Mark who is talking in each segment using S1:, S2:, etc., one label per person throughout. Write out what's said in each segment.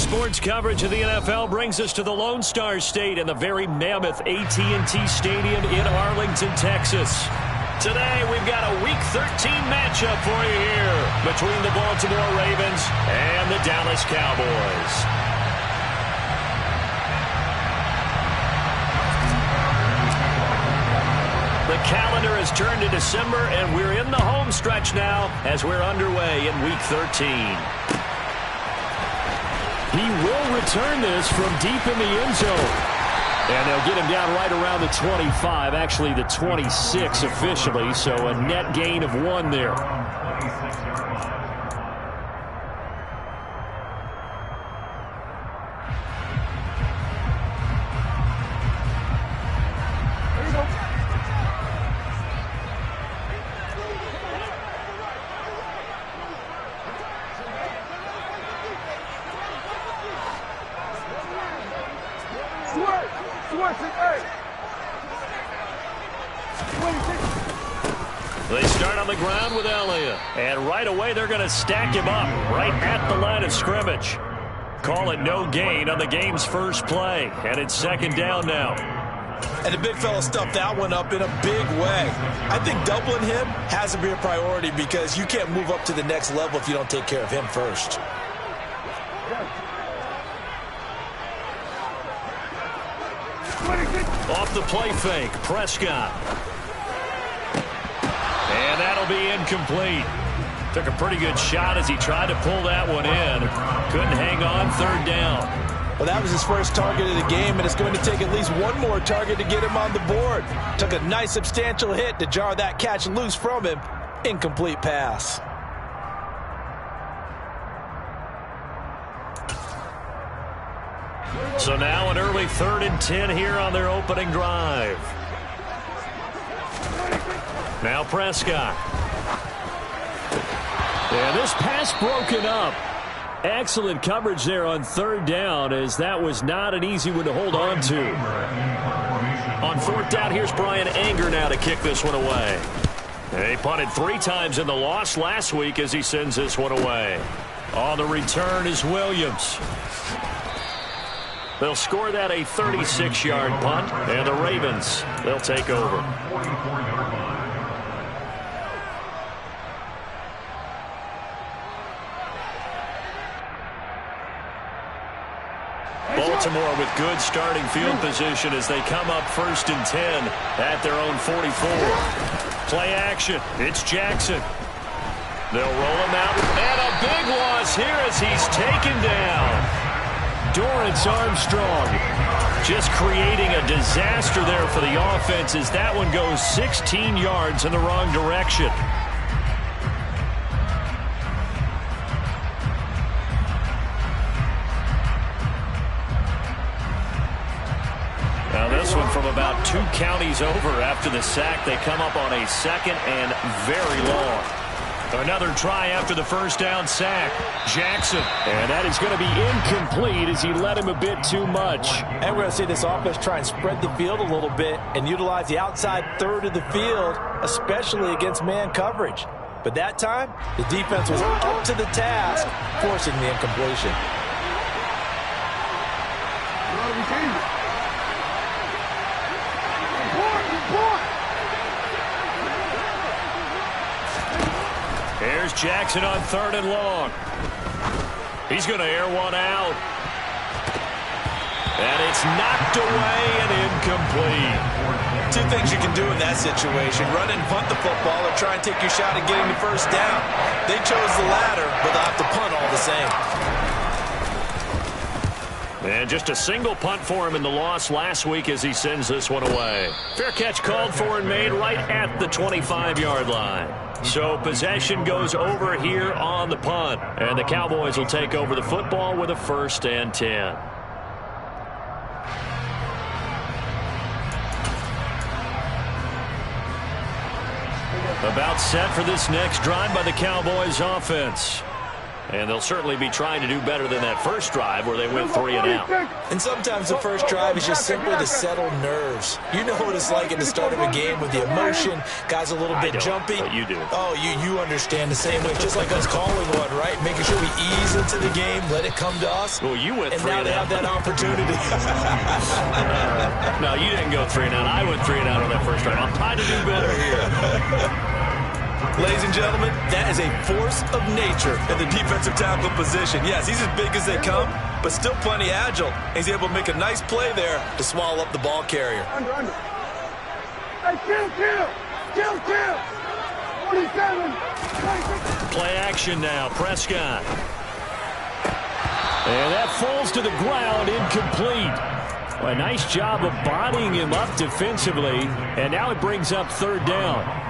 S1: Sports coverage of the NFL brings us to the Lone Star State and the very mammoth AT&T Stadium in Arlington, Texas. Today, we've got a Week 13 matchup for you here between the Baltimore Ravens and the Dallas Cowboys. The calendar has turned to December, and we're in the home stretch now as we're underway in Week 13. He will return this from deep in the end zone. And they'll get him down right around the 25, actually the 26 officially, so a net gain of 1 there. They start on the ground with Elliott. And right away, they're going to stack him up right at the line of scrimmage. Call it no gain on the game's first play. And it's second down now.
S2: And the big fella stuffed that one up in a big way. I think doubling him has to be a priority because you can't move up to the next level if you don't take care of him first.
S1: Off the play fake, Prescott. And that'll be incomplete. Took a pretty good shot as he tried to pull that one in. Couldn't hang on, third down.
S2: Well, that was his first target of the game, and it's going to take at least one more target to get him on the board. Took a nice substantial hit to jar that catch loose from him. Incomplete pass.
S1: So now an early 3rd and 10 here on their opening drive. Now Prescott. And this pass broken up. Excellent coverage there on 3rd down, as that was not an easy one to hold on to. On 4th down, here's Brian Anger now to kick this one away. They punted 3 times in the loss last week as he sends this one away. On the return is Williams. They'll score that a 36-yard punt, and the Ravens, they'll take over. Baltimore with good starting field position as they come up 1st and 10 at their own 44. Play action. It's Jackson. They'll roll him out, and a big loss here as he's taken down. Dorrance Armstrong just creating a disaster there for the offense as that one goes 16 yards in the wrong direction. Now this one from about 2 counties over after the sack. They come up on a 2nd and very long. Another try after the first down sack. Jackson. And that is going to be incomplete as he led him a bit too much.
S2: And we're going to see this offense try and spread the field a little bit and utilize the outside 3rd of the field, especially against man coverage. But that time, the defense was up to the task, forcing the incompletion.
S1: Here's Jackson on 3rd and long. He's going to air one out. And it's knocked away and incomplete.
S2: 2 things you can do in that situation. Run and punt the football or try and take your shot at getting the first down. They chose the latter, but they'll have to punt all the same.
S1: And just a single punt for him in the loss last week as he sends this one away. Fair catch called for and made right at the 25-yard line. So possession goes over here on the punt. And the Cowboys will take over the football with a 1st and 10. About set for this next drive by the Cowboys offense. And they'll certainly be trying to do better than that first drive where they went 3 and out.
S2: And sometimes the first drive is just simply to settle nerves. You know what it's like at the start of a game with the emotion. Guys a little bit jumpy.
S1: But you do.
S2: Oh, you understand the same way. Just like us calling one, right? Making sure we ease into the game, let it come to us.
S1: Well, you went 3
S2: and out. And now they have that opportunity.
S1: No, you didn't go 3 and out. I went 3 and out on that first drive. I'm trying to do better here.
S2: Ladies and gentlemen, that is a force of nature in the defensive tackle position. Yes, he's as big as they come, but still plenty agile. He's able to make a nice play there to swallow up the ball carrier.
S3: Under. Hey, kill. 47.
S1: Play action now, Prescott. And that falls to the ground, incomplete. Well, a nice job of bodying him up defensively, and now it brings up 3rd down.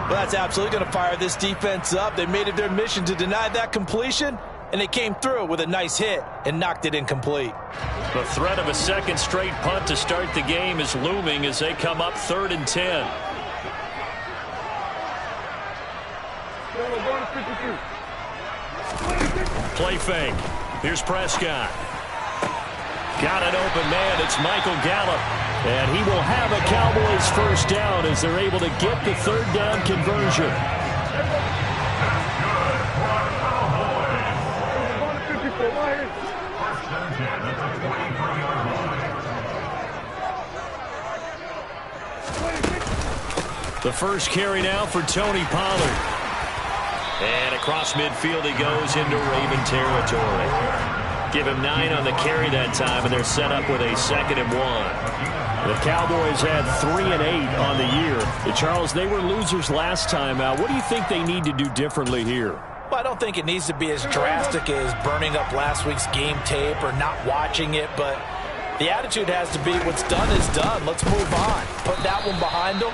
S2: Well, that's absolutely going to fire this defense up. They made it their mission to deny that completion, and they came through with a nice hit and knocked it incomplete.
S1: The threat of a second straight punt to start the game is looming as they come up 3rd and 10. Play fake. Here's Prescott. Got an open man. It's Michael Gallup. And he will have a Cowboys first down as they're able to get the 3rd down conversion. The first carry now for Tony Pollard. And across midfield he goes into Raven territory. Give him 9 on the carry that time, and they're set up with a 2nd and 1. The Cowboys had 3 and 8 on the year. Charles, they were losers last time out. What do you think they need to do differently here?
S2: Well, I don't think it needs to be as drastic as burning up last week's game tape or not watching it, but the attitude has to be what's done is done. Let's move on. Put that one behind them,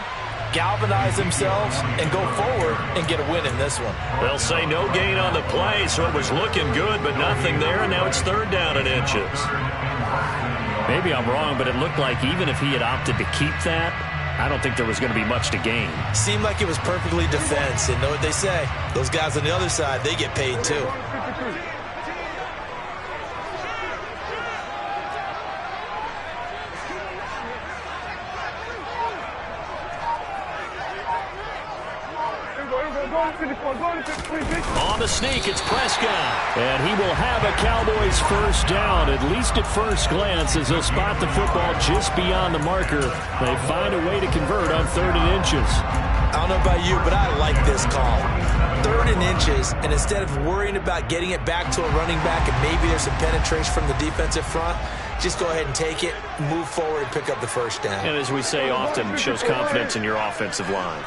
S2: galvanize themselves, and go forward and get a win in this one.
S1: They'll say no gain on the play, so it was looking good, but nothing there, and now it's 3rd down and inches. Maybe I'm wrong, but it looked like even if he had opted to keep that, I don't think there was going to be much to gain.
S2: Seemed like it was perfectly defense, and know what they say. Those guys on the other side, they get paid too.
S1: On the sneak, it's Prescott. And he will have a Cowboys first down, at least at first glance, as they'll spot the football just beyond the marker. They find a way to convert on 3rd and inches.
S2: I don't know about you, but I like this call. 3rd and inches, and instead of worrying about getting it back to a running back and maybe there's some penetration from the defensive front, just go ahead and take it, move forward, and pick up the first down.
S1: And as we say often, shows confidence in your offensive line.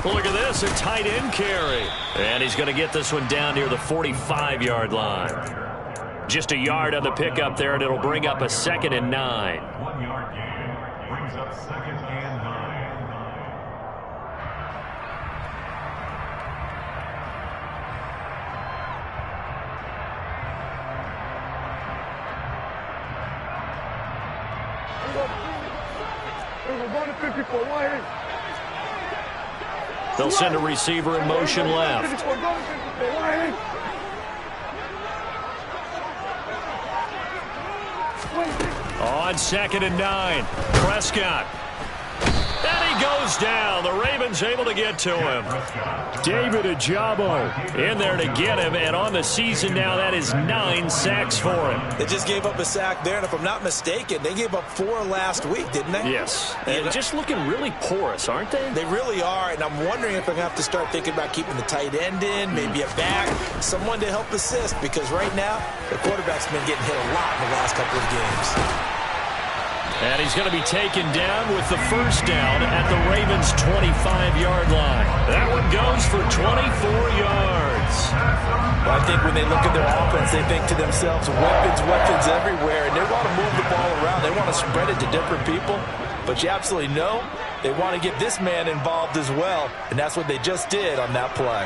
S1: Look at this, a tight end carry. And he's going to get this one down near the 45-yard line. Just a yard on the pickup there, and it'll bring up a 2nd and 9.
S4: 1-yard gain brings up 2nd and 9.
S1: They'll send a receiver in motion left. On 2nd and 9, Prescott. And he goes down. The Ravens able to get to him. David Ojabo in there to get him. And on the season now, that is 9 sacks for him.
S2: They just gave up a sack there, and if I'm not mistaken, they gave up 4 last week, didn't they?
S1: Yes. And just looking really porous, aren't they?
S2: They really are, and I'm wondering if I'm going to have to start thinking about keeping the tight end in, maybe a back, someone to help assist, because right now, the quarterback's been getting hit a lot in the last couple of games.
S1: And he's going to be taken down with the first down at the Ravens' 25-yard line. That one goes for 24 yards.
S2: Well, I think when they look at their offense, they think to themselves, weapons everywhere, and they want to move the ball around. They want to spread it to different people. But you absolutely know they want to get this man involved as well, and that's what they just did on that play.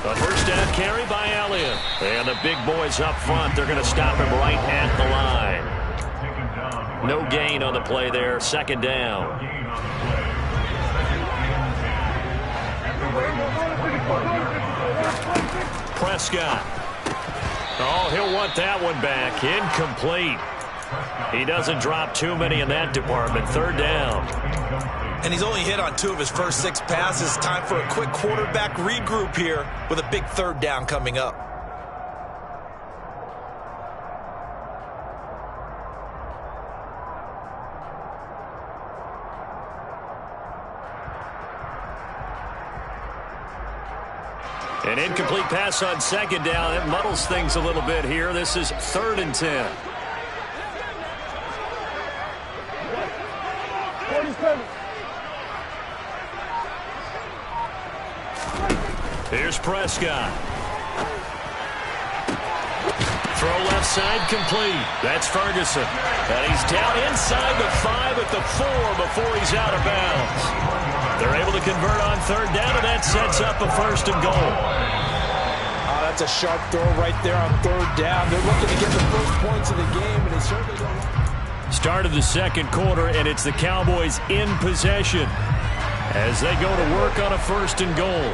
S1: A first down carry by Elliott. And the big boys up front, they're going to stop him right at the line. No gain on the play there, second down. Prescott. Oh, he'll want that one back. Incomplete. He doesn't drop too many in that department. Third down.
S2: And he's only hit on 2 of his first 6 passes. Time for a quick quarterback regroup here with a big third down coming up.
S1: An incomplete pass on second down. It muddles things a little bit here. This is 3rd and 10.
S3: 47.
S1: Here's Prescott. Throw left side complete. That's Ferguson. And he's down inside the 5 at the 4 before he's out of bounds. They're able to convert on third down, and that sets up a 1st and goal.
S2: Oh, that's a sharp throw right there on third down. They're looking to get the first points of the game, and they certainly don't.
S1: Start of the second quarter, and it's the Cowboys in possession as they go to work on a 1st and goal.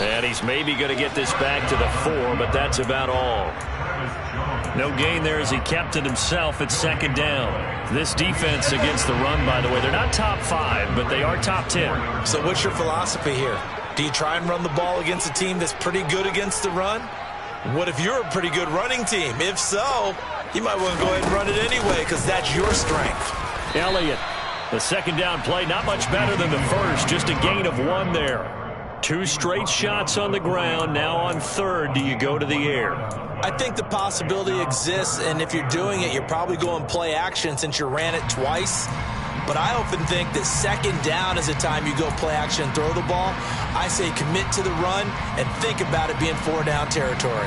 S1: And he's maybe going to get this back to the 4, but that's about all. No gain there as he kept it himself at second down. This defense against the run, by the way, they're not top 5, but they are top 10.
S2: So what's your philosophy here? Do you try and run the ball against a team that's pretty good against the run? What if you're a pretty good running team? If so, you might want to go ahead and run it anyway because that's your strength.
S1: Elliott, the second down play, not much better than the first, just a gain of 1 there. 2 straight shots on the ground. Now on third, do you go to the air?
S2: I think the possibility exists, and if you're doing it, you're probably going play action since you ran it twice. But I often think that second down is a time you go play action and throw the ball. I say commit to the run and think about it being 4-down territory.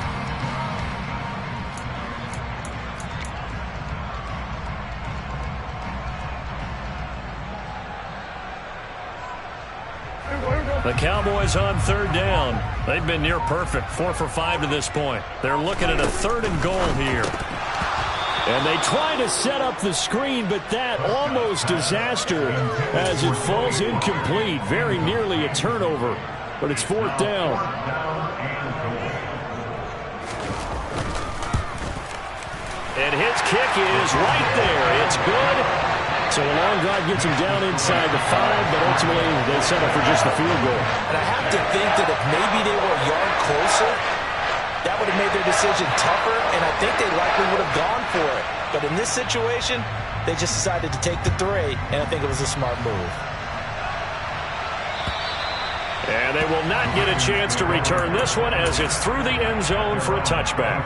S1: The Cowboys on third down. They've been near perfect, 4 for 5 to this point. They're looking at a 3rd and goal here. And they try to set up the screen, but that almost disaster as it falls incomplete. Very nearly a turnover, but it's 4th down. And his kick is right there. It's good. So a long drive gets him down inside the 5, but ultimately they settle for just the field goal.
S2: And I have to think that if maybe they were a yard closer, that would have made their decision tougher, and I think they likely would have gone for it. But in this situation, they just decided to take the 3, and I think it was a smart move.
S1: And they will not get a chance to return this one as it's through the end zone for a touchback.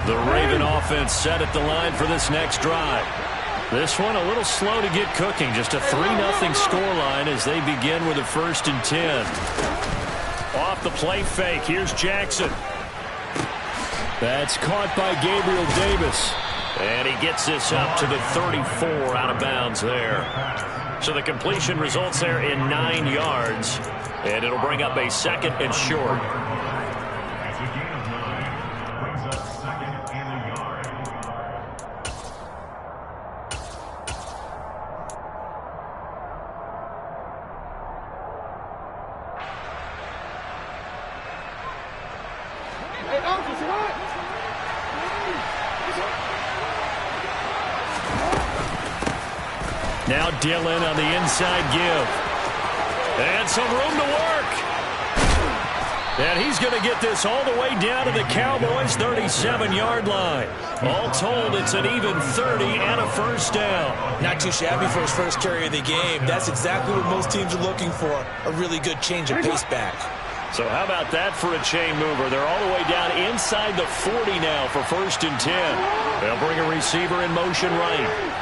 S1: The Raven offense set at the line for this next drive. This one a little slow to get cooking. Just a 3-0 scoreline as they begin with a 1st and 10. Off the play fake. Here's Jackson. That's caught by Gabriel Davis. And he gets this up to the 34 out of bounds there. So the completion results there in 9 yards. And it'll bring up a 2nd and short. Now Dillon on the inside give. And some room to work. And he's going to get this all the way down to the Cowboys' 37-yard line. All told, it's an even 30 and a first down.
S2: Not too shabby for his first carry of the game. That's exactly what most teams are looking for, a really good change of pace back.
S1: So how about that for a chain mover? They're all the way down inside the 40 now for 1st and 10. They'll bring a receiver in motion right.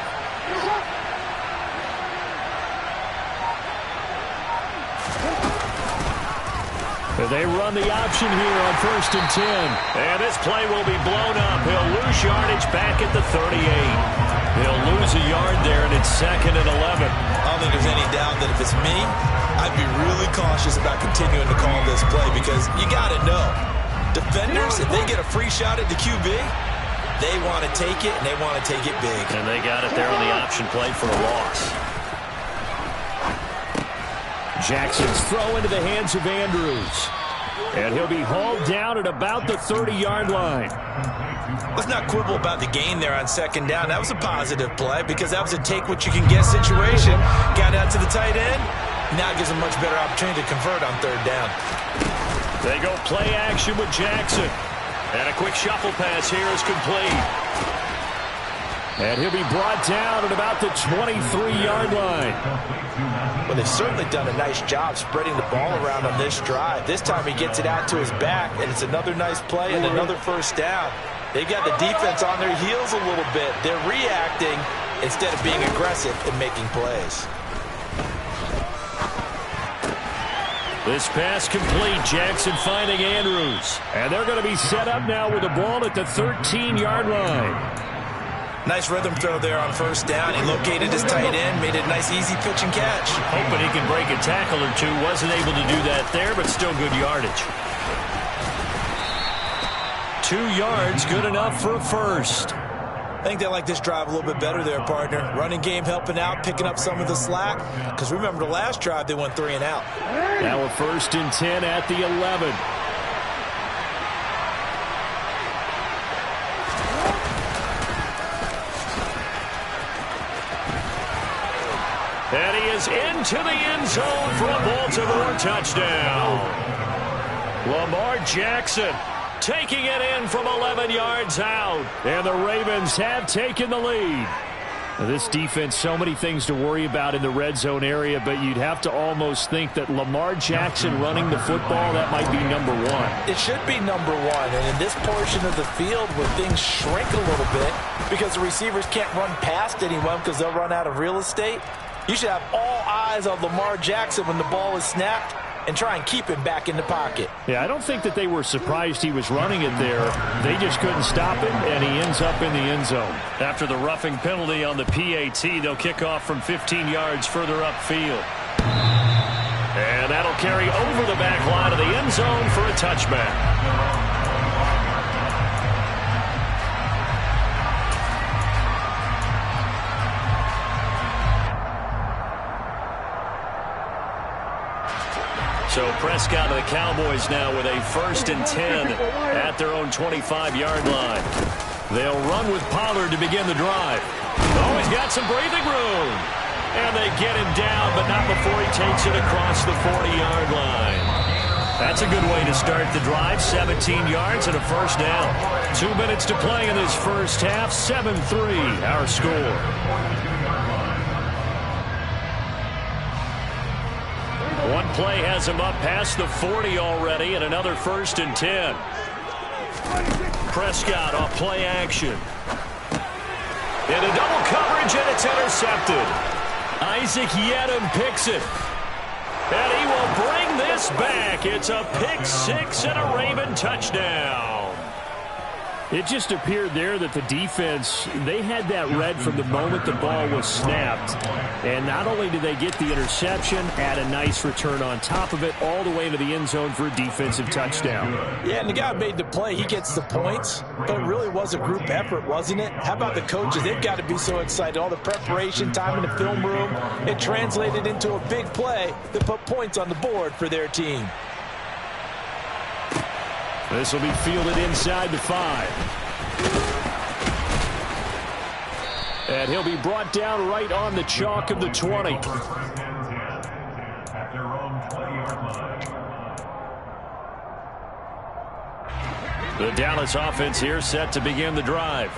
S1: They run the option here on 1st and 10. And this play will be blown up. He'll lose yardage back at the 38. He'll lose a yard there, and it's 2nd and 11.
S2: I don't think there's any doubt that if it's me, I'd be really cautious about continuing to call this play because you got to know, defenders, if they get a free shot at the QB, they want to take it, and they want to take it big.
S1: And they got it there on the option play for a loss. Jackson's throw into the hands of Andrews. And he'll be hauled down at about the 30-yard line.
S2: Let's not quibble about the gain there on 2nd down. That was a positive play because that was a take-what-you-can-get situation. Got out to the tight end. Now gives him much better opportunity to convert on 3rd down.
S1: They go play action with Jackson. And a quick shuffle pass here is complete. And he'll be brought down at about the 23-yard line.
S2: Well, they've certainly done a nice job spreading the ball around on this drive. This time he gets it out to his back, and it's another nice play and another first down. They've got the defense on their heels a little bit. They're reacting instead of being aggressive and making plays.
S1: This pass complete. Jackson finding Andrews. And they're going to be set up now with the ball at the 13-yard line.
S2: Nice rhythm throw there on 1st down. He located his tight end, made it a nice easy pitch and catch.
S1: Hoping he can break a tackle or two. Wasn't able to do that there, but still good yardage. 2 yards, good enough for a first.
S2: I think they like this drive a little bit better there, partner. Running game helping out, picking up some of the slack. Because remember the last drive, they went 3 and out.
S1: Now a 1st and 10 at the 11. And he is into the end zone for a Baltimore touchdown. Lamar Jackson taking it in from 11 yards out. And the Ravens have taken the lead. This defense, so many things to worry about in the red zone area, but you'd have to almost think that Lamar Jackson running the football, that might be number 1.
S2: It should be number 1, and in this portion of the field where things shrink a little bit because the receivers can't run past anyone because they'll run out of real estate, you should have all eyes on Lamar Jackson when the ball is snapped and try and keep him back in the pocket.
S1: Yeah, I don't think that they were surprised he was running it there. They just couldn't stop him, and he ends up in the end zone. After the roughing penalty on the PAT, they'll kick off from 15 yards further upfield. And that'll carry over the back line of the end zone for a touchback. So Prescott of the Cowboys now with a 1st and 10 at their own 25-yard line. They'll run with Pollard to begin the drive. Oh, he's got some breathing room. And they get him down, but not before he takes it across the 40-yard line. That's a good way to start the drive. 17 yards and a first down. 2 minutes to play in this first half. 7-3 our score. One play has him up past the 40 already, and another 1st and 10. Prescott off play action. Into double coverage, and it's intercepted. Isaac Yedem picks it. And he will bring this back. It's a pick 6 and a Raven touchdown. It just appeared there that the defense, they had that read from the moment the ball was snapped. And not only did they get the interception, add a nice return on top of it, all the way to the end zone for a defensive touchdown.
S2: Yeah, and the guy made the play. He gets the points, but it really was a group effort, wasn't it? How about the coaches? They've got to be so excited. All the preparation, time in the film room, it translated into a big play that put points on the board for their team.
S1: This will be fielded inside the 5. And he'll be brought down right on the chalk of the 20.
S4: At their own 20-yard line.
S1: The Dallas offense here set to begin the drive.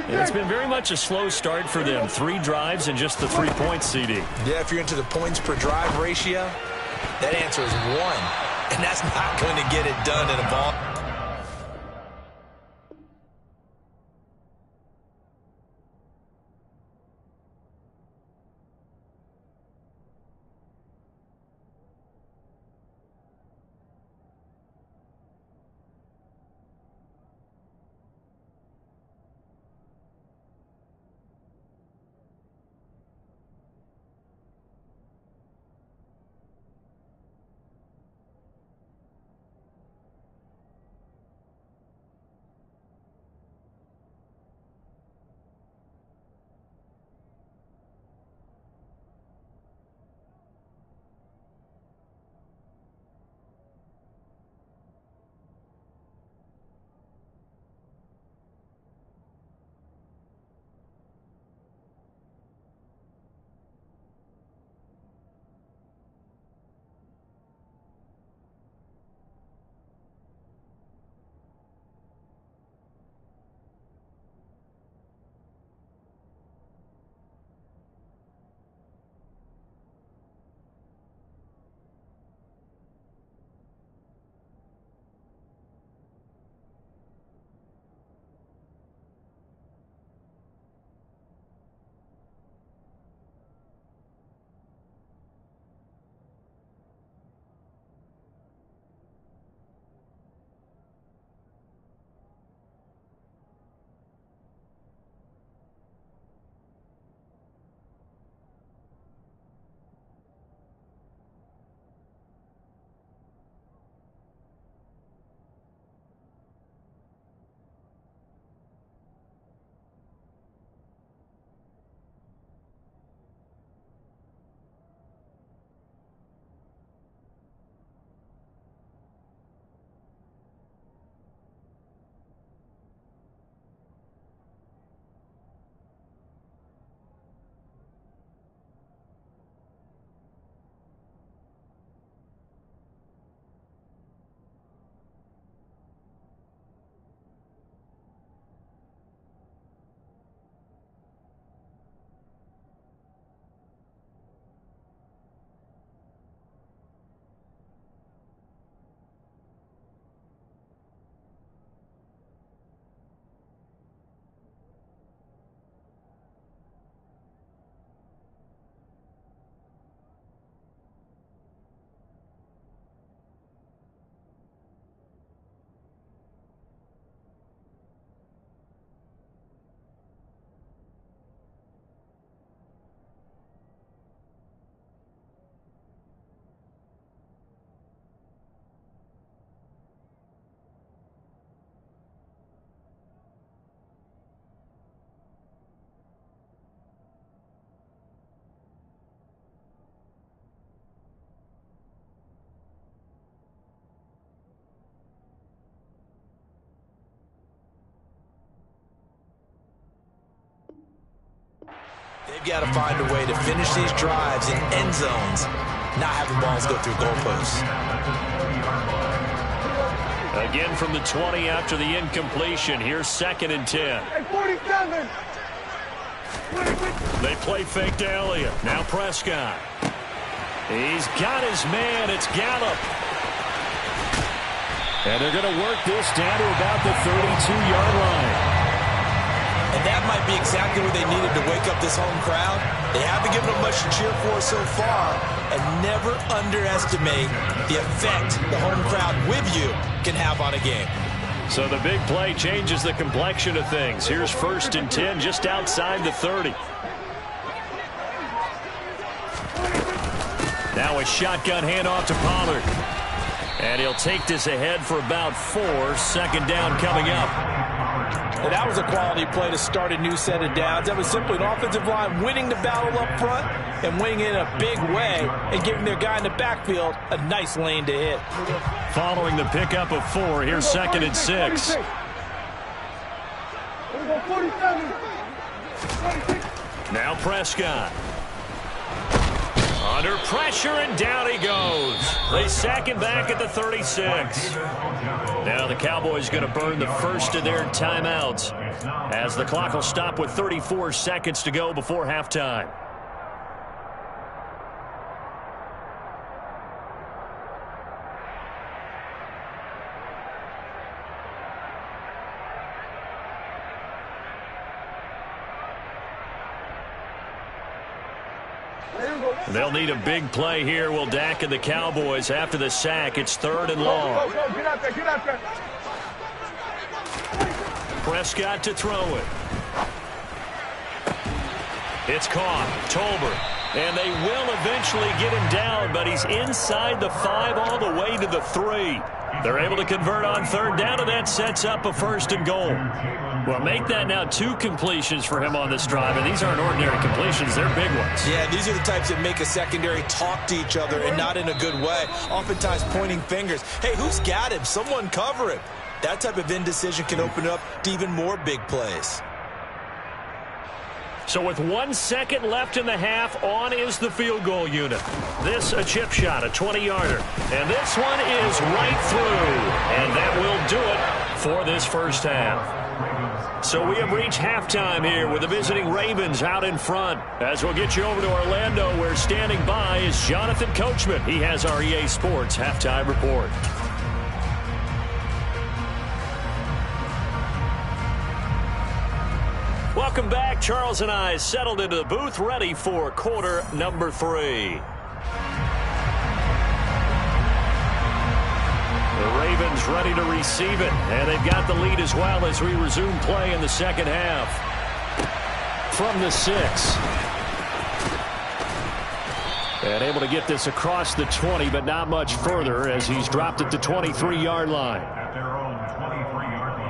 S1: It's been very much a slow start for them. 3 drives and just the 3 points, CD.
S2: Yeah, if you're into the points per drive ratio, that answer is 1. And that's not going to get it done in a ball. They've got to find a way to finish these drives in end zones, not having balls go through goalposts.
S1: Again from the 20 after the incompletion. Here's 2nd and 10.
S3: Hey, 47!
S1: They play fake to Elliott. Now Prescott. He's got his man. It's Gallup. And they're going to work this down to about the 32-yard line.
S2: And that might be exactly what they needed to wake up this home crowd. They haven't given them much to cheer for so far. And never underestimate the effect the home crowd with you can have on a game.
S1: So the big play changes the complexion of things. Here's 1st and 10 just outside the 30. Now a shotgun handoff to Pollard. And he'll take this ahead for about 4. 2nd down coming up.
S2: And that was a quality play to start a new set of downs. That was simply an offensive line winning the battle up front and winning it in a big way and giving their guy in the backfield a nice lane to hit.
S1: Following the pickup of 4, here's 2nd and 6. Now Prescott. Under pressure, and down he goes. They sack him back at the 36. Now the Cowboys going to burn the first of their timeouts as the clock will stop with 34 seconds to go before halftime. They'll need a big play here. Will Dak and the Cowboys after the sack. It's 3rd and long.
S3: Go, get out there, get out there.
S1: Prescott to throw it. It's caught. Tolbert. And they will eventually get him down, but he's inside the 5 all the way to the 3. They're able to convert on 3rd down, and that sets up a 1st and goal. Well, make that now 2 completions for him on this drive, and these aren't ordinary completions. They're big ones.
S2: Yeah, these are the types that make a secondary talk to each other and not in a good way. Oftentimes pointing fingers. Hey, who's got him? Someone cover him. That type of indecision can open up to even more big plays.
S1: So with 1 second left in the half, on is the field goal unit. This a chip shot, a 20-yarder. And this one is right through. And that will do it for this first half. So we have reached halftime here with the visiting Ravens out in front. As we'll get you over to Orlando, where standing by is Jonathan Coachman. He has our EA Sports halftime report. Welcome back. Charles and I settled into the booth, ready for quarter number 3. The Ravens ready to receive it, and they've got the lead as well as we resume play in the second half. From the 6. And able to get this across the 20, but not much further as he's dropped at the 23-yard line.
S4: At their own 23-yard line.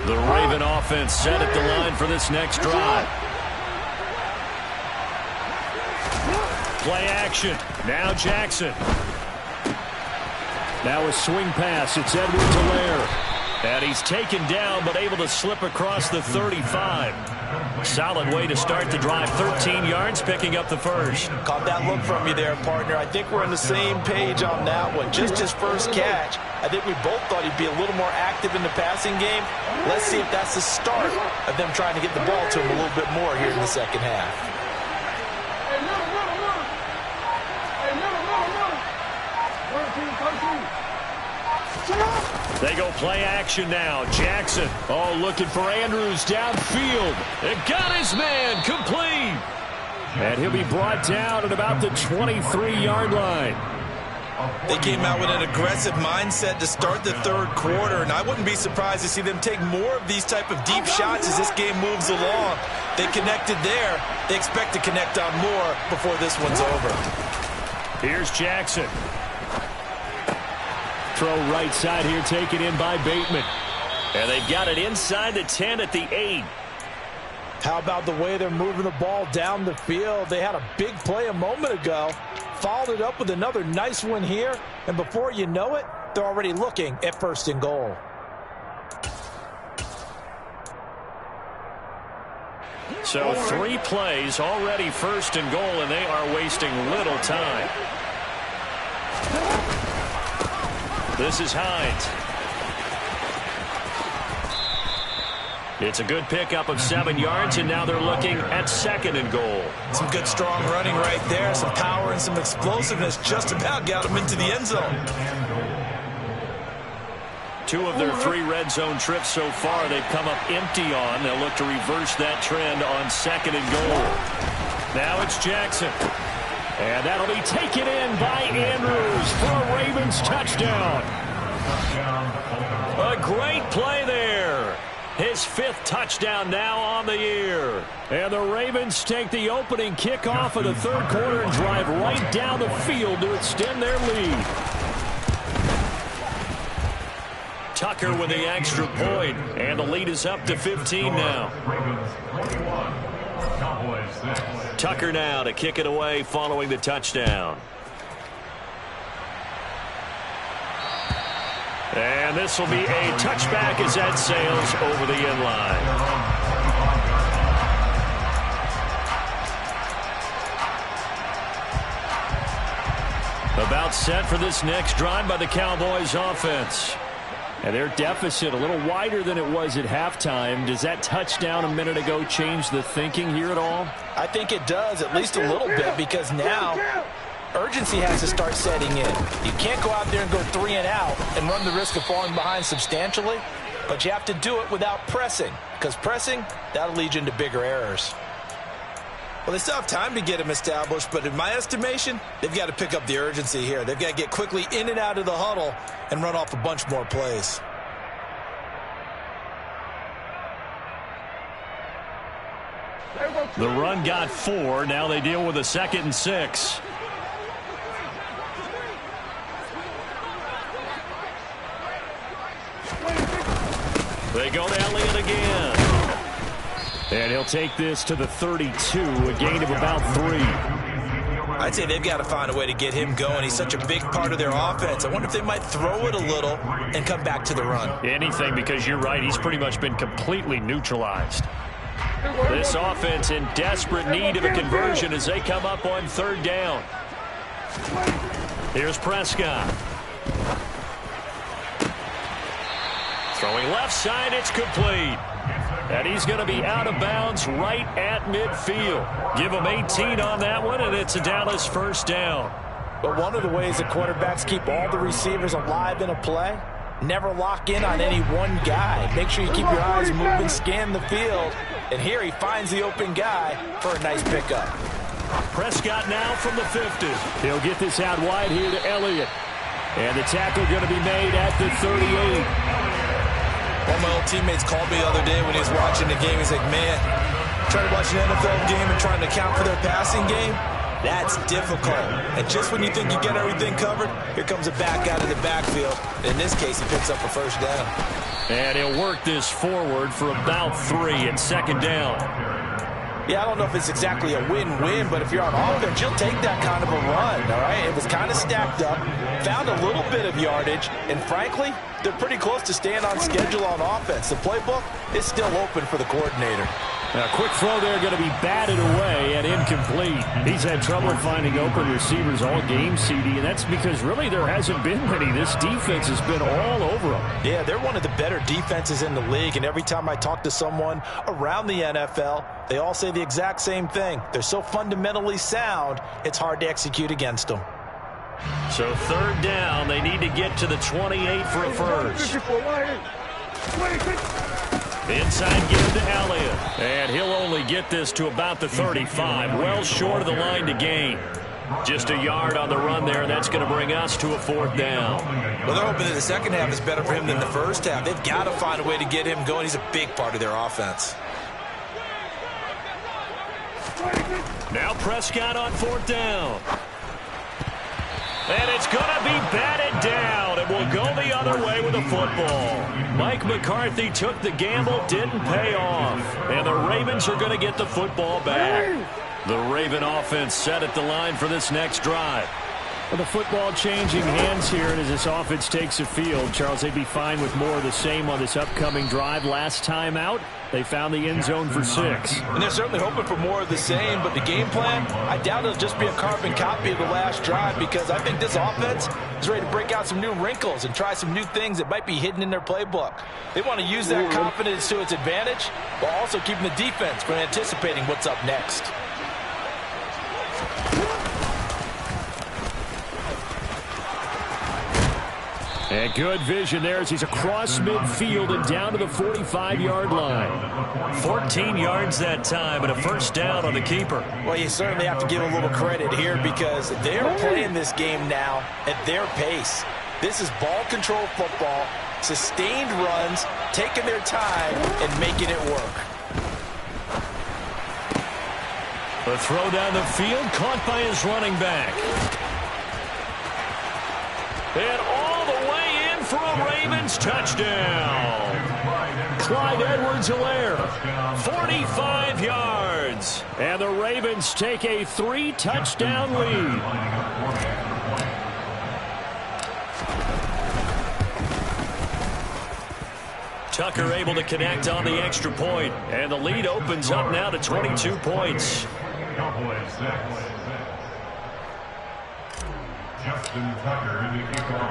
S1: The Raven offense set at the line for this next drive. Play action. Now Jackson. Now a swing pass. It's Edwards-Helaire. And he's taken down but able to slip across the 35. Solid way to start the drive. 13 yards, picking up the first.
S2: Caught that look from you there, partner. I think we're on the same page on that one. Just his first catch. I think we both thought he'd be a little more active in the passing game. Let's see if that's the start of them trying to get the ball to him a little bit more here in the second half.
S1: They go play action now. Jackson, looking for Andrews downfield. It got his man complete. And he'll be brought down at about the 23-yard line.
S2: They came out with an aggressive mindset to start the third quarter, and I wouldn't be surprised to see them take more of these type of deep shots as this game moves along. They connected there. They expect to connect on more before this one's over.
S1: Here's Jackson. Throw right side here, taken in by Bateman. And they've got it inside the 10 at the 8.
S2: How about the way they're moving the ball down the field? They had a big play a moment ago. Followed it up with another nice one here. And before you know it, they're already looking at 1st and goal.
S1: So 3 plays, already 1st and goal, and they are wasting little time. This is Hines. It's a good pickup of 7 yards, and now they're looking at 2nd and goal.
S2: Some good, strong running right there. Some power and some explosiveness just about got them into the end zone.
S1: 2 of their 3 red zone trips so far they've come up empty on. They'll look to reverse that trend on 2nd and goal. Now it's Jackson. And that'll be taken in by Andrews for a Ravens touchdown. A great play there. His 5th touchdown now on the year. And the Ravens take the opening kickoff of the third quarter and drive right down the field to extend their lead. Tucker with the extra point, and the lead is up to 15 now. Tucker now to kick it away following the touchdown. And this will be a touchback as that sails over the end line. About Timeout set for this next drive by the Cowboys offense. And their deficit a little wider than it was at halftime. Does that touchdown a minute ago change the thinking here at all?
S2: I think it does, at least a little bit, because now urgency has to start setting in. You can't go out there and go 3 and out and run the risk of falling behind substantially, but you have to do it without pressing, because pressing, that'll lead you into bigger errors. Well, they still have time to get him established, but in my estimation, they've got to pick up the urgency here. They've got to get quickly in and out of the huddle and run off a bunch more plays.
S1: The run got 4. Now they deal with a 2nd and 6. They go to Elliott again. And he'll take this to the 32, a gain of about 3.
S2: I'd say they've got to find a way to get him going. He's such a big part of their offense. I wonder if they might throw it a little and come back to the run.
S1: Anything, because you're right. He's pretty much been completely neutralized. This offense in desperate need of a conversion as they come up on 3rd down. Here's Prescott. Throwing left side, it's complete. And he's going to be out of bounds right at midfield. Give him 18 on that one, and it's a Dallas 1st down.
S2: But one of the ways that quarterbacks keep all the receivers alive in a play, never lock in on any one guy. Make sure you keep your eyes moving, scan the field. And here he finds the open guy for a nice pickup.
S1: Prescott now from the 50. He'll get this out wide here to Elliott. And the tackle going to be made at the 38.
S2: One of my old teammates called me the other day when he was watching the game. He's like, man, trying to watch an NFL game and trying to account for their passing game, that's difficult. And just when you think you get everything covered, here comes a back out of the backfield. In this case, he picks up a 1st down.
S1: And he'll work this forward for about 3 at 2nd down.
S2: Yeah, I don't know if it's exactly a win-win, but if you're on offense, you'll take that kind of a run, all right? It was kind of stacked up, found a little bit of yardage, and frankly, they're pretty close to staying on schedule on offense. The playbook is still open for the coordinator.
S1: Now, a quick throw there going to be batted away and incomplete. He's had trouble finding open receivers all game, CD, and that's because really there hasn't been many. This defense has been all over them.
S2: Yeah, they're one of the better defenses in the league, and every time I talk to someone around the NFL, they all say the exact same thing. They're so fundamentally sound, it's hard to execute against them.
S1: So 3rd down, they need to get to the 28 for a 1st. Inside give to Elliott. And he'll only get this to about the 35. Well short of the line to gain. Just a yard on the run there, and that's going to bring us to a 4th down.
S2: Well, they're hoping that the second half is better for him than the first half. They've got to find a way to get him going. He's a big part of their offense.
S1: Now Prescott on 4th down. And it's going to be batted down. It will go the other way with the football. Mike McCarthy took the gamble, didn't pay off. And the Ravens are going to get the football back. The Raven offense set at the line for this next drive. Well, the football changing hands here, and as this offense takes the field, Charles, they'd be fine with more of the same on this upcoming drive. Last time out, they found the end zone for 6.
S2: And they're certainly hoping for more of the same, but the game plan, I doubt it'll just be a carbon copy of the last drive, because I think this offense is ready to break out some new wrinkles and try some new things that might be hidden in their playbook. They want to use that confidence to its advantage, while also keeping the defense from anticipating what's up next.
S1: And good vision there as he's across midfield and down to the 45-yard line. 14 yards that time and a 1st down on the keeper.
S2: Well, you certainly have to give a little credit here because they're playing this game now at their pace. This is ball control football, sustained runs, taking their time and making it work.
S1: A throw down the field, caught by his running back. And all the way in for a Ravens touchdown. Clyde Edwards-Helaire, 45 yards. And the Ravens take a 3-touchdown lead. Tucker able to connect on the extra point, and the lead opens up now to 22 points.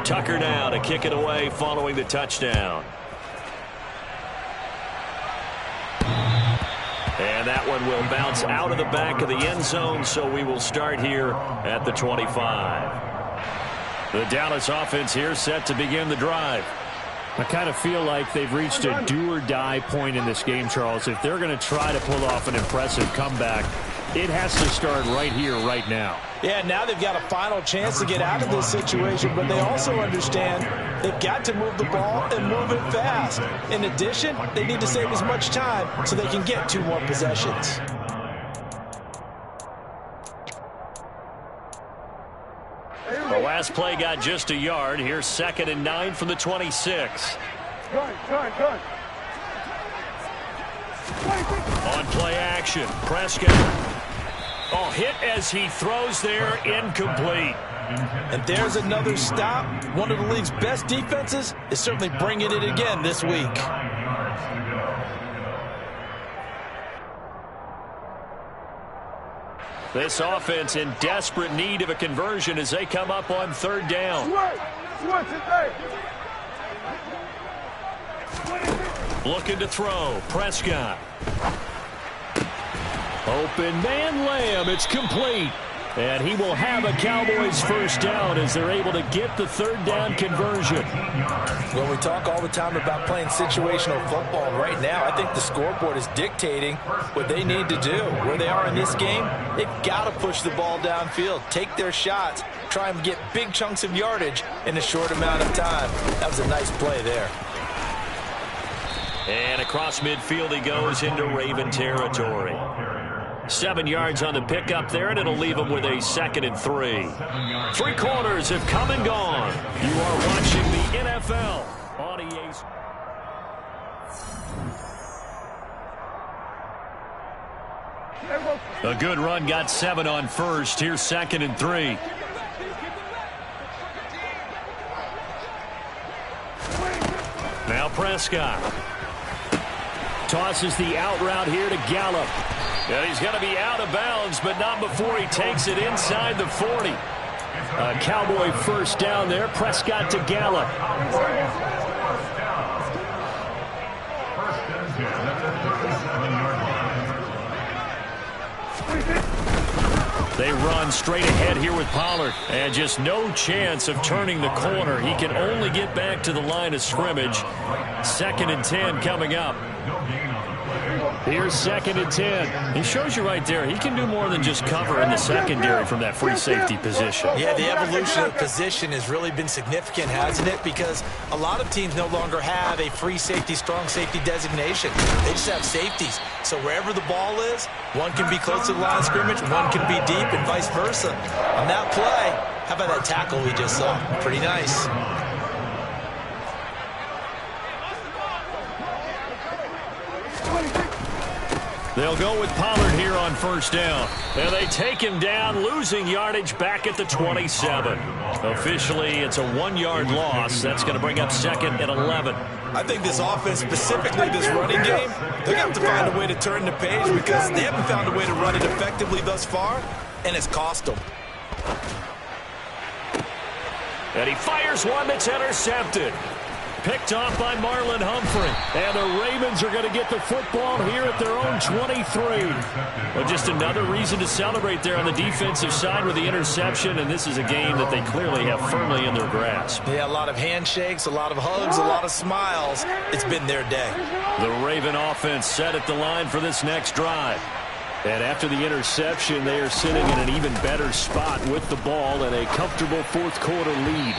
S1: Tucker now to kick it away following the touchdown. And that one will bounce out of the back of the end zone, so we will start here at the 25. The Dallas offense here set to begin the drive.
S5: I kind of feel like they've reached a do-or-die point in this game, Charles. If they're going to try to pull off an impressive comeback, it has to start right here, right now.
S2: Yeah, now they've got a final chance to get out of this situation, but they also understand they've got to move the ball and move it fast. In addition, they need to save as much time so they can get 2 more possessions.
S1: The last play got just a yard. Here's 2nd and 9 from the 26.
S3: Gun.
S1: On play action, Prescott. Oh, hit as he throws there, incomplete.
S2: And there's another stop. One of the league's best defenses is certainly bringing it again this week.
S1: This offense in desperate need of a conversion as they come up on 3rd down. Looking to throw, Prescott. Open man Lamb, it's complete. And he will have a Cowboys first down as they're able to get the 3rd down conversion.
S2: Well, we talk all the time about playing situational football. Right now, I think the scoreboard is dictating what they need to do. Where they are in this game, they've got to push the ball downfield, take their shots, try and get big chunks of yardage in a short amount of time. That was a nice play there.
S1: And across midfield he goes into Raven territory. 7 yards on the pickup there, and it'll leave them with a 2nd and 3. 3 quarters have come and gone. You are watching the NFL on EA. A good run got 7 on first. Here's 2nd and 3. Now Prescott. Tosses the out route here to Gallup. And he's going to be out of bounds, but not before he takes it inside the 40. A Cowboy first down there. Prescott to Gallup. They run straight ahead here with Pollard. And just no chance of turning the corner. He can only get back to the line of scrimmage. 2nd and 10 coming up. Here's 2nd and 10. He shows you right there, he can do more than just cover in the secondary from that free safety position.
S2: Yeah, the evolution of position has really been significant, hasn't it? Because a lot of teams no longer have a free safety, strong safety designation. They just have safeties. So wherever the ball is, one can be close to the line of scrimmage, one can be deep, and vice versa. On that play, how about that tackle we just saw? Pretty nice.
S1: They'll go with Pollard here on first down. And they take him down, losing yardage back at the 27. Officially, it's a 1-yard loss. That's going to bring up 2nd and 11.
S2: I think this offense, specifically this running game, they're going to have to find a way to turn the page because they haven't found a way to run it effectively thus far, and it's cost them.
S1: And he fires one that's intercepted. Picked off by Marlon Humphrey. And the Ravens are going to get the football here at their own 23. Well, just another reason to celebrate there on the defensive side with the interception. And this is a game that they clearly have firmly in their grasp.
S2: Yeah, a lot of handshakes, a lot of hugs, a lot of smiles. It's been their day.
S1: The Raven offense set at the line for this next drive. And after the interception, they are sitting in an even better spot with the ball and a comfortable 4th quarter lead.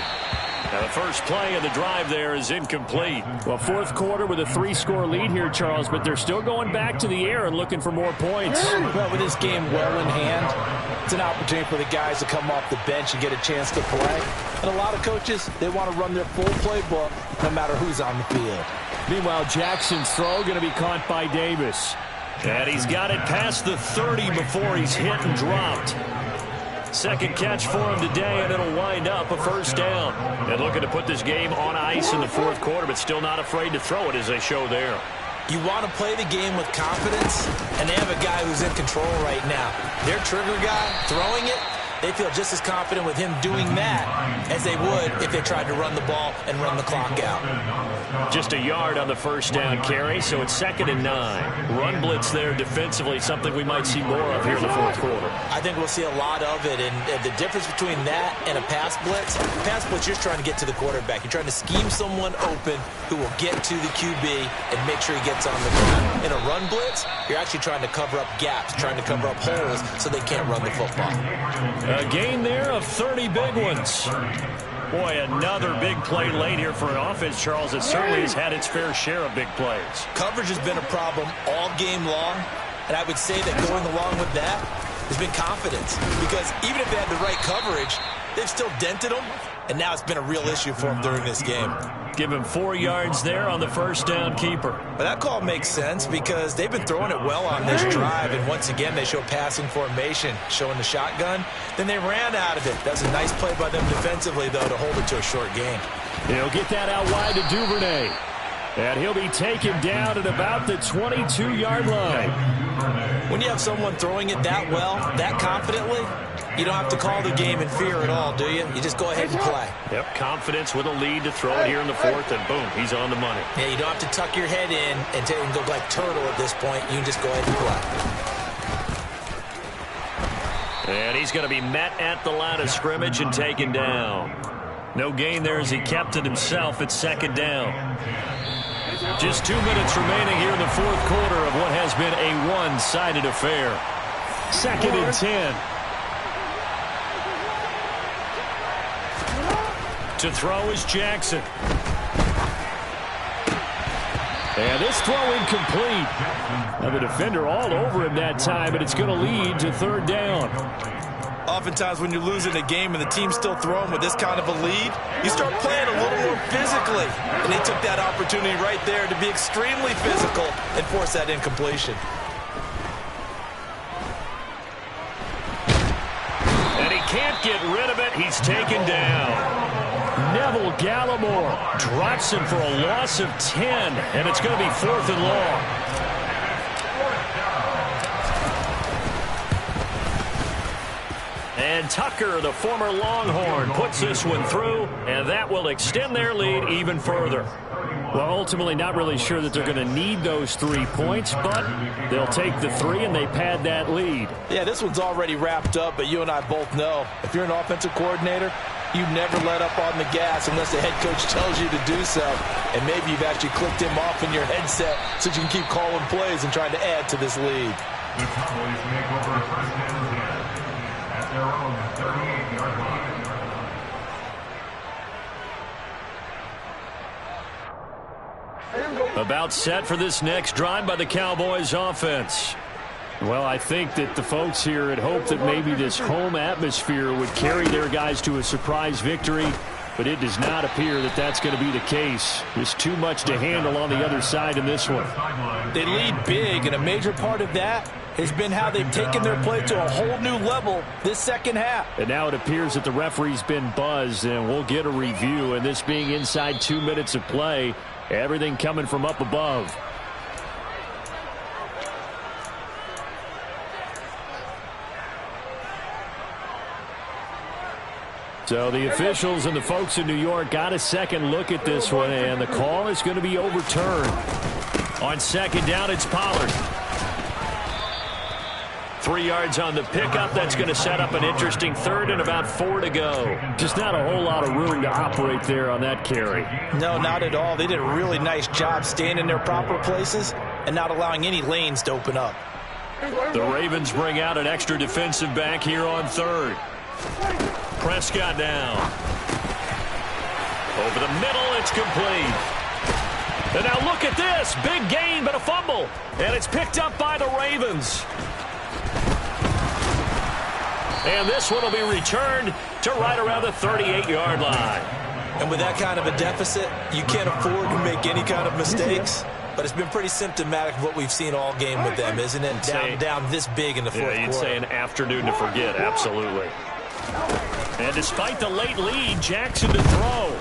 S1: Now the first play of the drive there is incomplete.
S5: Well, 4th quarter with a 3-score lead here, Charles, but they're still going back to the air and looking for more points.
S2: Well, with this game well in hand, it's an opportunity for the guys to come off the bench and get a chance to play. And a lot of coaches, they want to run their full playbook no matter who's on the field.
S5: Meanwhile, Jackson's throw going to be caught by Davis.
S1: And he's got it past the 30 before he's hit and dropped. Second catch for him today, and it'll wind up a first down. And looking to put this game on ice in the 4th quarter, but still not afraid to throw it as they show there.
S2: You want to play the game with confidence, and they have a guy who's in control right now. Their trigger guy throwing it, they feel just as confident with him doing that as they would if they tried to run the ball and run the clock out.
S1: Just a yard on the first down carry, so it's 2nd and 9. Run blitz there defensively, something we might see more of here in the fourth quarter.
S2: I think we'll see a lot of it, and the difference between that and a pass blitz, you're trying to get to the quarterback. You're trying to scheme someone open who will get to the QB and make sure he gets on the ground. In a run blitz, you're actually trying to cover up gaps, trying to cover up holes so they can't run the football.
S1: A gain there of 30 big ones. Boy, another big play late here for an offense, Charles, that certainly has had its fair share of big plays.
S2: Coverage has been a problem all game long, and I would say that going along with that has been confidence, because even if they had the right coverage, they've still dented them, and now it's been a real issue for them during this game.
S1: Give him 4 yards there on the first down keeper.
S2: But that call makes sense because they've been throwing it well on this drive, and once again they show passing formation, showing the shotgun. Then they ran out of it. That's a nice play by them defensively, though, to hold it to a short game.
S5: He'll get that out wide to Duvernay. And he'll be taken down at about the 22-yard line.
S2: When you have someone throwing it that well, that confidently, you don't have to call the game in fear at all, do you? You just go ahead and play.
S1: Yep, confidence with a lead to throw it here in the fourth, and boom, he's on the money.
S2: Yeah, you don't have to tuck your head in and go like turtle at this point. You can just go ahead and play.
S1: And he's going to be met at the line of scrimmage and taken down. No gain there as he kept it himself at 2nd down. Just 2 minutes remaining here in the fourth quarter of what has been a one-sided affair.
S5: 2nd and 10.
S1: To throw is Jackson.
S5: And this throw incomplete. Now the defender all over him that time, but it's going to lead to 3rd down.
S2: Oftentimes when you're losing a game and the team's still throwing with this kind of a lead, you start playing a little more physically. And they took that opportunity right there to be extremely physical and force that incompletion.
S1: And he can't get rid of it. He's taken down.
S5: Neville Gallimore drops him for a loss of 10, and it's going to be 4th and long.
S1: And Tucker, the former Longhorn, puts this one through, and that will extend their lead even further.
S5: Well, ultimately not really sure that they're going to need those 3 points, but they'll take the 3 and they pad that lead.
S2: Yeah, this one's already wrapped up, but you and I both know if you're an offensive coordinator, you never let up on the gas unless the head coach tells you to do so. And maybe you've actually clicked him off in your headset so you can keep calling plays and trying to add to this lead.
S4: The Cowboys make over a first down at their own 38-yard line.
S1: About set for this next drive by the Cowboys offense.
S5: Well, I think that the folks here had hoped that maybe this home atmosphere would carry their guys to a surprise victory, but it does not appear that that's going to be the case. There's too much to handle on the other side in this one.
S2: They lead big, and a major part of that has been how they've taken their play to a whole new level this second half.
S5: And now it appears that the referee's been buzzed, and we'll get a review. And this being inside 2 minutes of play, everything coming from up above. So the officials and the folks in New York got a second look at this one, and the call is going to be overturned.
S1: On second down, it's Pollard. 3 yards on the pickup. That's going to set up an interesting third and about 4 to go.
S5: Just not a whole lot of room to operate there on that carry.
S2: No, not at all. They did a really nice job staying in their proper places and not allowing any lanes to open up.
S1: The Ravens bring out an extra defensive back here on third. Prescott down. Over the middle, it's complete. And now look at this. Big gain, but a fumble. And it's picked up by the Ravens. And this one will be returned to right around the 38-yard line.
S2: And with that kind of a deficit, you can't afford to make any kind of mistakes. But it's been pretty symptomatic of what we've seen all game with them, isn't it? Down this big in the fourth quarter.
S1: You'd say an afternoon to forget, absolutely. And despite the late lead, Jackson to throw.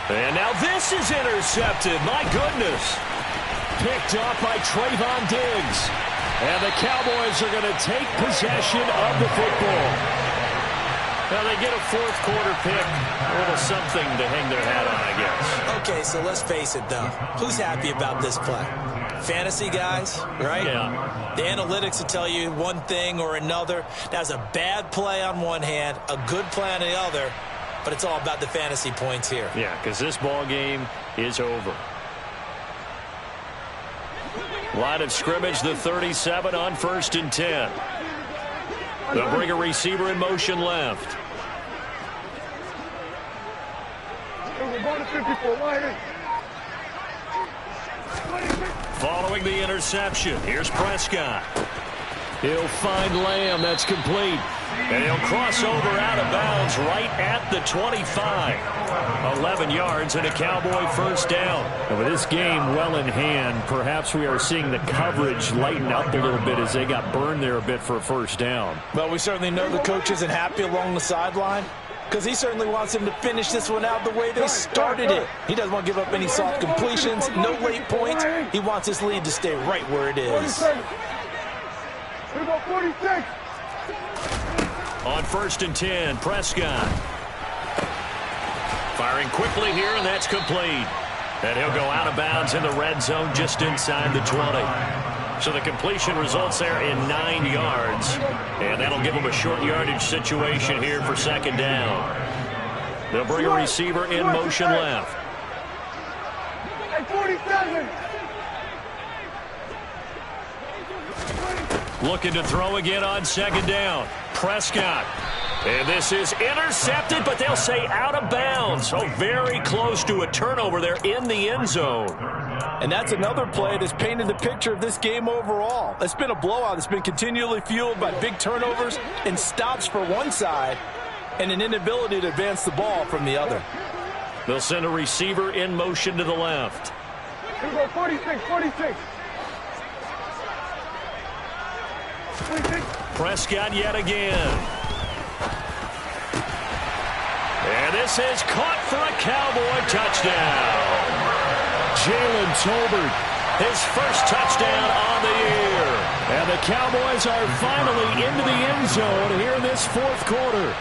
S1: And now this is intercepted. My goodness.
S5: Picked off by Trayvon Diggs. And the Cowboys are going to take possession of the football.
S1: Now they get a fourth quarter pick. A little something to hang their hat on, I guess.
S2: Okay, so let's face it, though. Who's happy about this play? Fantasy guys, right?
S1: Yeah.
S2: The analytics will tell you one thing or another. That's a bad play on one hand, a good play on the other, but it's all about the fantasy points here.
S1: Yeah, because this ball game is over. Line of scrimmage, the 37 on 1st and 10. They'll bring a receiver in motion left. Following the interception, here's Prescott.
S5: He'll find Lamb. That's complete.
S1: And he'll cross over out of bounds right at the 25. 11 yards and a Cowboy first down.
S5: And with this game well in hand, perhaps we are seeing the coverage lighten up a little bit as they got burned there a bit for a first down.
S2: But we certainly know the coach isn't happy along the sideline because he certainly wants them to finish this one out the way they started it. He doesn't want to give up any soft completions, no late points. He wants his lead to stay right where it is.
S1: On 1st and 10, Prescott. Firing quickly here, and that's complete. And he'll go out of bounds in the red zone just inside the 20. So the completion results there in 9 yards. And that'll give them a short yardage situation here for second down. They'll bring a receiver in motion left.
S3: At 47.
S1: Looking to throw again on second down. Prescott. And this is intercepted, but they'll say out of bounds. So very close to a turnover there in the end zone.
S2: And that's another play that's painted the picture of this game overall. It's been a blowout. It's been continually fueled by big turnovers and stops for one side and an inability to advance the ball from the other.
S1: They'll send a receiver in motion to the left.
S3: Here we go, 46, 46.
S1: Prescott yet again. And this is caught for a Cowboy touchdown.
S5: Jalen Tolbert,
S1: his first touchdown on the year.
S5: And the Cowboys are finally into the end zone here in this fourth quarter.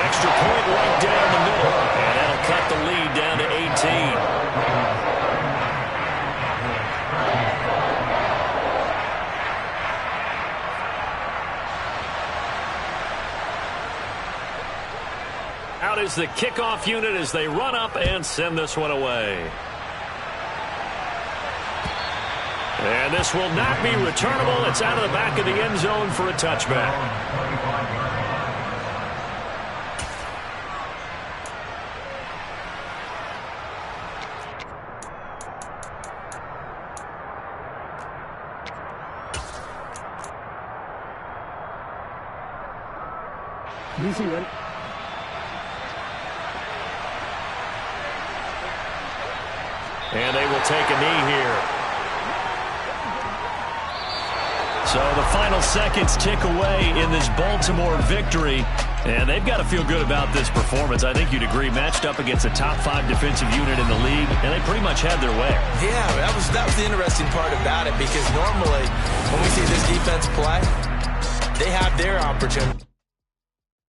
S1: Extra point right down the middle. And that'll cut the lead down to 18. Out is the kickoff unit as they run up and send this one away. And this will not be returnable. It's out of the back of the end zone for a touchback. And they will take a knee here. So the final seconds tick away in this Baltimore victory. And they've got to feel good about this performance. I think you'd agree, matched up against a top 5 defensive unit in the league, and they pretty much had their way.
S2: Yeah, that was the interesting part about it, because normally when we see this defense play, they have their opportunity.